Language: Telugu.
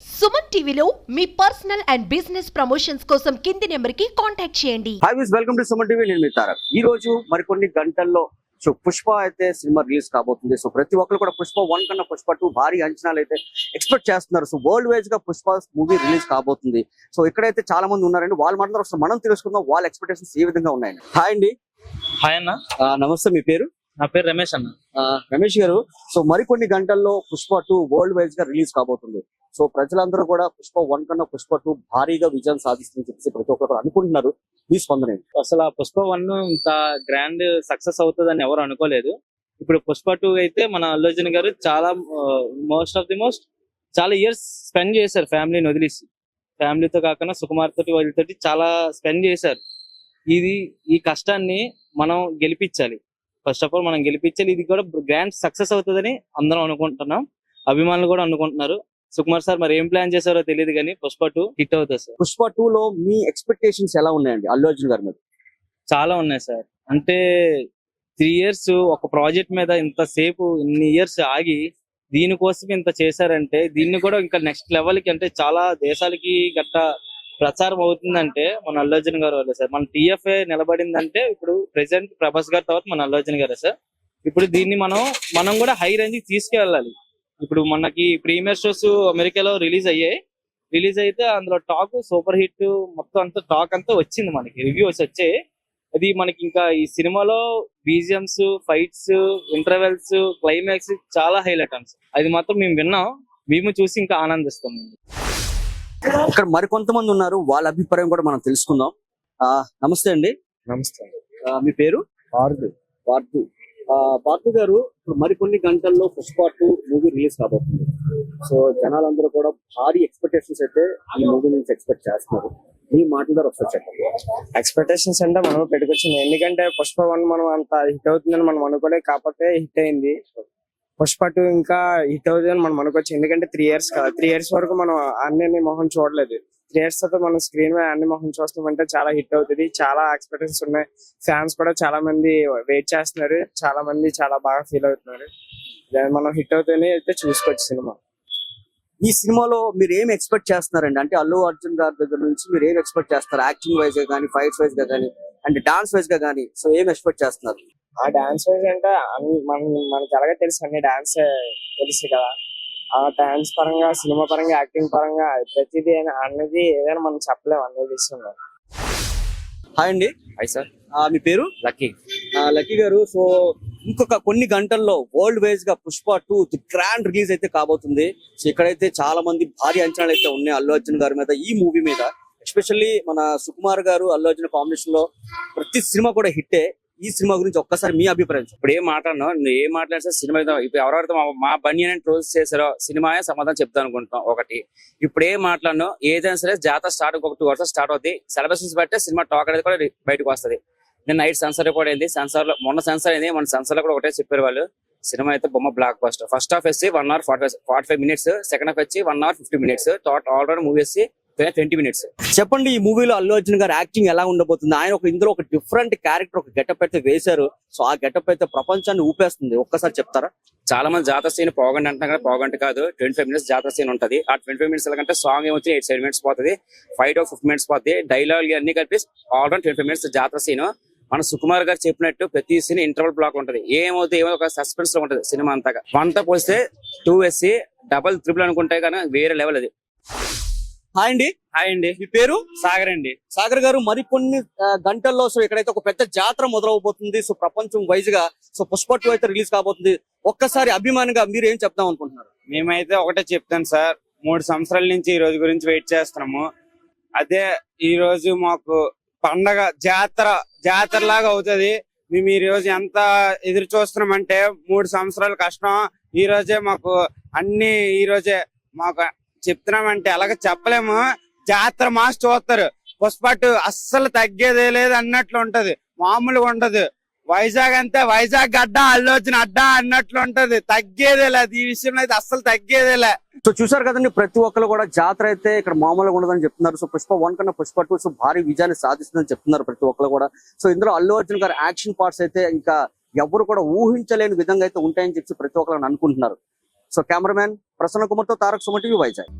సుమన్ టీవీలో మీ పర్సనల్ అండ్ బిజినెస్ ప్రమోషన్స్ కోసం కింది నెంబర్కి కాంటాక్ట్ చేయండి. హాయ్ విస్ వెల్కమ్ టు సుమన్ టీవీ. నేను మీ తారక్. ఈ రోజు మరికొన్ని గంటల్లో పుష్ప అయితే సినిమా రిలీజ్ కాబోతుంది. సో ప్రతి ఒక్కరు కూడా పుష్ప 1 కన్నా పుష్ప 2 భారీ అంచనాలు అయితే ఎక్స్పెక్ట్ చేస్తున్నారు. సో వరల్డ్ వైజ్ గా పుష్ప మూవీ రిలీజ్ కాబోతుంది. సో ఇక్కడైతే చాలా మంది ఉన్నారండి, వాళ్ళు మాట్లాడారు. మనం తెలుసుకుందాం వాళ్ళ ఎక్స్పెక్టేషన్స్ ఏ విధంగా ఉన్నాయండి. హాయ్ అండి. హాయ్ అన్న. నమస్తే, మీ పేరు? నా పేరు రమేష్ అన్న. రమేష్ గారు, సో మరికొన్ని గంటల్లో పుష్ప 2 వరల్డ్ వైజ్ గా రిలీజ్ కాబోతుంది. సో ప్రజలందరూ కూడా పుష్ప 1 కన్నా పుష్ప 2 భారీగా విజయం సాధిస్తుందని చెప్పేసి ప్రతి ఒక్కరు అనుకుంటున్నారు. మీ స్పందన ఏంటి? అసలు ఆ పుష్ప 1 ఇంత గ్రాండ్ సక్సెస్ అవుతుందని ఎవరు అనుకోలేదు. ఇప్పుడు పుష్ప 2 అయితే మన అల్లు అర్జున్ గారు చాలా మోస్ట్ చాలా ఇయర్స్ స్పెండ్ చేశారు ఫ్యామిలీని వదిలేసి. ఫ్యామిలీతో కాకుండా సుకుమార్ తోటి వాళ్ళతోటి చాలా స్పెండ్ చేశారు. ఈ కష్టాన్ని మనం గెలిపించాలి. ఫస్ట్ ఆఫ్ ఆల్ మనం గెలిపించాలి. ఇది కూడా గ్రాండ్ సక్సెస్ అవుతుందని అందరం అనుకుంటున్నాం, అభిమానులు కూడా అనుకుంటున్నారు. సుకుమార్ సార్ మరి ఏం ప్లాన్ చేశారో తెలియదు కానీ పుష్ప 2 హిట్ అవుతుంది సార్. పుష్ప 2 లో మీ ఎక్స్పెక్టేషన్స్ ఎలా ఉన్నాయండి అల్లు అర్జున్ గారి మీద? చాలా ఉన్నాయి సార్. అంటే 3 years ఒక ప్రాజెక్ట్ మీద ఇంతసేపు ఇన్ని ఇయర్స్ ఆగి దీనికోసం ఇంత చేశారంటే దీన్ని కూడా ఇంకా నెక్స్ట్ లెవెల్ కి, అంటే చాలా దేశాలకి గట్ట ప్రచారం అవుతుందంటే మన అల్లు అర్జున్ గారు వల్లే సార్. మన టీఎఫ్ఏ నిలబడిందంటే ఇప్పుడు ప్రెసెంట్ ప్రభాస్ గారి తర్వాత మన అల్లు అర్జున్ గారే సార్. ఇప్పుడు దీన్ని మనం కూడా హై రేంజ్ కి తీసుకెళ్ళాలి. ఇప్పుడు మనకి ప్రీమియర్ షోస్ అమెరికాలో రిలీజ్ అయితే అందులో టాక్ సూపర్ హిట్ మొత్తం అంతా టాక్ అంతా వచ్చింది, మనకి రివ్యూస్ వచ్చాయి. అది మనకి ఇంకా ఈ సినిమాలో బీజిఎంస్, ఫైట్స్, ఇంటర్వెల్స్, క్లైమాక్స్ చాలా హైలైట్ అండి. అది మాత్రం మేము విన్నాం, మేము చూసి ఇంకా ఆనందిస్తాం. ఇక్కడ మరికొంతమంది ఉన్నారు, వాళ్ళ అభిప్రాయం కూడా మనం తెలుసుకుందాం. నమస్తే అండి. నమస్తే. మీ పేరు? పార్థు. పార్థు గారు, ఇప్పుడు మరికొన్ని గంటల్లో పుష్ప 2 మూవీ రిలీజ్ కాబోతుంది. సో జనాలందరూ కూడా భారీ ఎక్స్పెక్టేషన్స్ అయితే ఈ మూవీ నుంచి ఎక్స్పెక్ట్ చేస్తున్నారు. మీ మాటల ద్వారా ఒకసారి చెప్పండి. ఎక్స్పెక్టేషన్స్ అంటే మనం పెట్టుకొచ్చింది, ఎందుకంటే పుష్ప 1 మనం అంత హిట్ అవుతుందని మనం అనుకోలే, కాకపోతే హిట్ అయింది. పుష్ప 2 ఇంకా హిట్ అవుతుందని మనం అనుకోవచ్చు, ఎందుకంటే 3 years కదా. 3 years వరకు మనం అన్ని మొహం చూడలేదు. 3 years తర్వాత మనం స్క్రీన్ మీద అన్ని మొహం చూస్తామంటే చాలా హిట్ అవుతుంది. చాలా ఎక్స్పెక్టేషన్స్ ఉన్నాయి. ఫ్యాన్స్ కూడా చాలా మంది వెయిట్ చేస్తున్నారు, చాలా మంది చాలా బాగా ఫీల్ అవుతున్నారు. మనం హిట్ అవుతుంది అయితే చూసుకోవచ్చు సినిమా. ఈ సినిమాలో మీరు ఏం ఎక్స్పెక్ట్ చేస్తున్నారండి? అంటే అల్లు అర్జున్ గారి దగ్గర నుంచి మీరు ఏం ఎక్స్పెక్ట్ చేస్తారు? యాక్టింగ్ వైజ్ గా కానీ, ఫైట్స్ వైజ్ గా కానీ, అండ్ డాన్స్ వైజ్ గా కానీ, సో ఏం ఎక్స్పెక్ట్ చేస్తున్నారు? ఆ డాన్స్ వైజ్ అంటే మనకి ఎలాగో తెలుసు, అన్ని డాన్స్ తెలుసు కదా. ఆ డాన్స్ పరంగా, సినిమా పరంగా, యాక్టింగ్ పరంగా ప్రతిదీ అన్నది ఏదైనా మనం చెప్పలేము అనే విషయంలో. హాయ్ అండి. Hi sir. మీ పేరు? లక్కీ. లక్కీ గారు, సో ఇంకొక కొన్ని గంటల్లో వరల్డ్ వైజ్ గా పుష్ప 2 గ్రాండ్ రిలీజ్ అయితే కాబోతుంది. సో ఇక్కడైతే చాలా మంది భారీ అంచనాలు అయితే ఉన్నాయి అల్లు అర్జున్ గారి మీద, ఈ మూవీ మీద. ఎస్పెషల్లీ మన సుకుమార్ గారు అల్లు అర్జున్ కాంబినేషన్ లో ప్రతి సినిమా కూడా హిట్టే. ఈ సినిమా గురించి ఒక్కసారి మీ అభిప్రాయం? ఇప్పుడు ఏం మాట్లాడినా, నువ్వు ఏం మాట్లాడితే సినిమా ఇప్పుడు ఎవరెవరితో మా బనియన్ ట్రోల్స్ చేశారో సినిమాయే సమాధానం చెప్తాను అనుకుంటున్నాం. ఒకటి, ఇప్పుడు ఏం మాట్లాడినా ఏదైనా సరే జాతర స్టార్ట్ ఒక 2 hours స్టార్ట్ అవుతుంది. సిలబస్ బట్టే సినిమా టాక్ అనేది కూడా బయటకు వస్తుంది. నేను నైట్ సెన్సార్ రిపోర్ట్ అయింది, సెన్సార్ లో మొన్న సెన్సార్ అయింది, మన సెన్సార్ లో కూడా ఒకటే చెప్పారు వాళ్ళు. సినిమా అయితే బొమ్మ బ్లాక్ బస్టర్. ఫస్ట్ హాఫ్ వచ్చి 1 hour 45 minutes, సెకండ్ హాఫ్ వచ్చి 1 hour 50 minutes, ఆల్రెడీ మూవీ వచ్చి 20 minutes. చెప్పండి, ఈ మూవీలో అల్లు అర్జున్ గారు యాక్టింగ్ ఎలా ఉండబోతుంది? ఆయన ఇందులో ఒక డిఫరెంట్ క్యారెక్టర్, ఒక గెటప్ అయితే వేశారు. సో ఆ గెటప్ అయితే ప్రపంచాన్ని ఊపేస్తుంది. ఒక్కసారి చెప్తారా? చాలా మంది జాతర సీన్ పోగండి అంటున్నా కదా, పోగంటి కాదు, 25 minutes జాతర సీన్ ఉంటుంది. ఆ 25 minutes కంటే సాంగ్ ఏమొచ్చి 8-7 minutes పోతుంది, ఫైట్ 50 minutes పోతుంది, డైలాగ్ అన్ని కలిపి ఆల్రెడీ 25 minutes జాతర సీన్. మన సుకుమార్ గారు చెప్పినట్టు ప్రతి సీన్ ఇంటర్వల్ బ్లాక్ ఉంటది. ఏమవుతుంది ఏమో ఒక సస్పెన్స్ లో ఉంటది సినిమా అంతగా. 1తో పోస్తే 2 వేసి డబల్ ట్రిపుల్ అనుకుంటే కానీ వేరే లెవెల్ అది. హాయ్ అండి. హాయ్ అండి. మీ పేరు? సాగర్ అండి. సాగర్ గారు, మరికొన్ని గంటల్లో సో ఇక్కడైతే ఒక పెద్ద జాతర మొదలవబోతుంది. సో ప్రపంచం వైజ్ గా సో పుష్ప 2 అయితే రిలీజ్ కాబోతుంది. ఒక్కసారి అభిమానిగా మీరు ఏం చెప్దాం అనుకుంటున్నారు? మేమైతే ఒకటే చెప్తాను సార్, 3 సంవత్సరాల నుంచి ఈ రోజు గురించి వెయిట్ చేస్తున్నాము. అదే ఈ రోజు మాకు పండగ జాతర లాగా అవుతుంది. మేము ఈ రోజు ఎంత ఎదురు చూస్తున్నామంటే 3 సంవత్సరాల కష్టం ఈ రోజే మాకు అన్ని ఈ రోజే మాకు చెప్తున్నామంటే అలాగ చెప్పలేము. జాతర మాస్ చూస్తారు. పుష్ప 2 అస్సలు తగ్గేదే లేదు అన్నట్లు ఉంటది, మామూలుగా ఉండదు. వైజాగ్ అంతే, వైజాగ్ గడ్డ, అల్లు అర్జున్ అడ్డ అన్నట్లు ఉంటది, తగ్గేదే లేదు. ఈ విషయంలో అయితే అస్సలు తగ్గేదేలే. సో చూసారు కదండి, ప్రతి ఒక్కరు కూడా జాతర అయితే ఇక్కడ మామూలుగా ఉండదని చెప్తున్నారు. సో పుష్ప 1 కన్నా పుష్ప 2 సో భారీ విజయాన్ని సాధిస్తుందని చెప్తున్నారు ప్రతి ఒక్కరు కూడా. సో ఇందులో అల్లు అర్జున్ గారి యాక్షన్ పార్ట్స్ అయితే ఇంకా ఎవరు కూడా ఊహించలేని విధంగా అయితే ఉంటాయని చెప్పి ప్రతి ఒక్కరు అనుకుంటున్నారు. సో కెమెరామ్యాన్ ప్రసన్న కుమార్ తో తారక్, సుమన్ టీవీ, వైజాగ్.